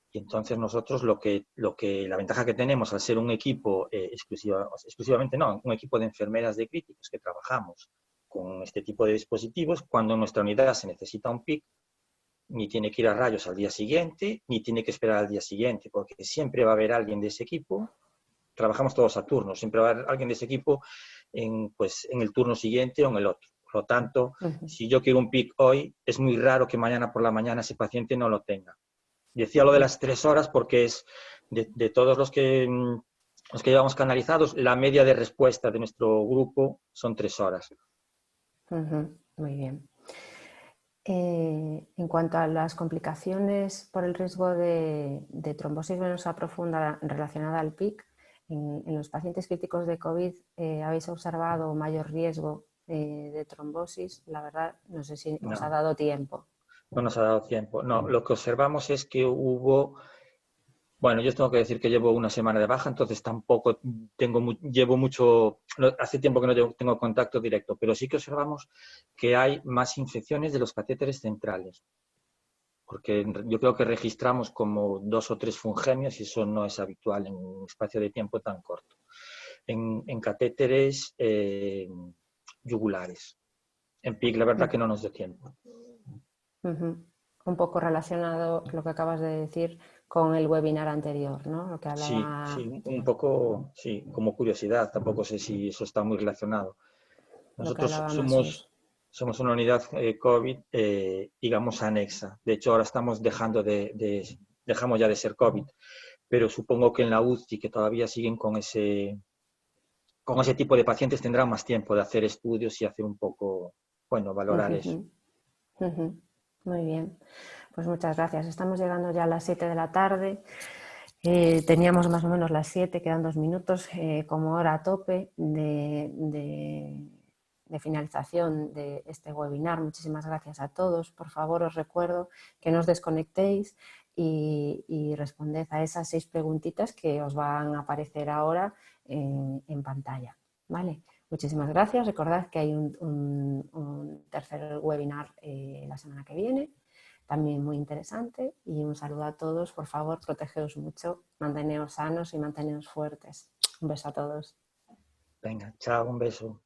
y entonces nosotros la ventaja que tenemos al ser un equipo exclusivamente no, un equipo de enfermeras de críticos que trabajamos con este tipo de dispositivos, cuando en nuestra unidad se necesita un PIC, ni tiene que ir a rayos al día siguiente, ni tiene que esperar al día siguiente, porque siempre va a haber alguien de ese equipo, trabajamos todos a turnos, siempre va a haber alguien de ese equipo pues, en el turno siguiente o en el otro. Por lo tanto, si yo quiero un PIC hoy, es muy raro que mañana por la mañana ese paciente no lo tenga. Decía lo de las 3 horas porque es de todos los que llevamos canalizados, la media de respuesta de nuestro grupo son 3 horas. Muy bien. En cuanto a las complicaciones por el riesgo de trombosis venosa profunda relacionada al PIC, en los pacientes críticos de COVID habéis observado mayor riesgo de trombosis. La verdad, no sé si os ha No, dado tiempo. no nos ha dado tiempo. No, lo que observamos es que hubo. Bueno, yo tengo que decir que llevo una semana de baja, entonces tampoco llevo mucho, hace tiempo que no tengo contacto directo, pero sí que observamos que hay más infecciones de los catéteres centrales, porque yo creo que registramos como 2 o 3 fungemias y eso no es habitual en un espacio de tiempo tan corto. En catéteres yugulares. En PIC, la verdad que no nos dio tiempo. Un poco relacionado lo que acabas de decir con el webinar anterior, ¿no? Lo que Sí, hablaba. sí, un poco, sí, como curiosidad, tampoco sé si eso está muy relacionado. Lo que Nosotros hablaba Masus. somos una unidad COVID, digamos, anexa. De hecho, ahora estamos dejamos ya de ser COVID, pero supongo que en la UCI, que todavía siguen con ese tipo de pacientes, tendrán más tiempo de hacer estudios y hacer un poco, bueno, valorar eso. Muy bien, pues muchas gracias. Estamos llegando ya a las 7 de la tarde. Teníamos más o menos las 7, quedan 2 minutos como hora a tope de finalización de este webinar. Muchísimas gracias a todos. Por favor, os recuerdo que no os desconectéis y responded a esas 6 preguntitas que os van a aparecer ahora en pantalla. ¿Vale? Muchísimas gracias. Recordad que hay un tercer webinar la semana que viene, también muy interesante, y un saludo a todos. Por favor, protegeos mucho, manteneos sanos y manteneos fuertes. Un beso a todos. Venga, chao, un beso.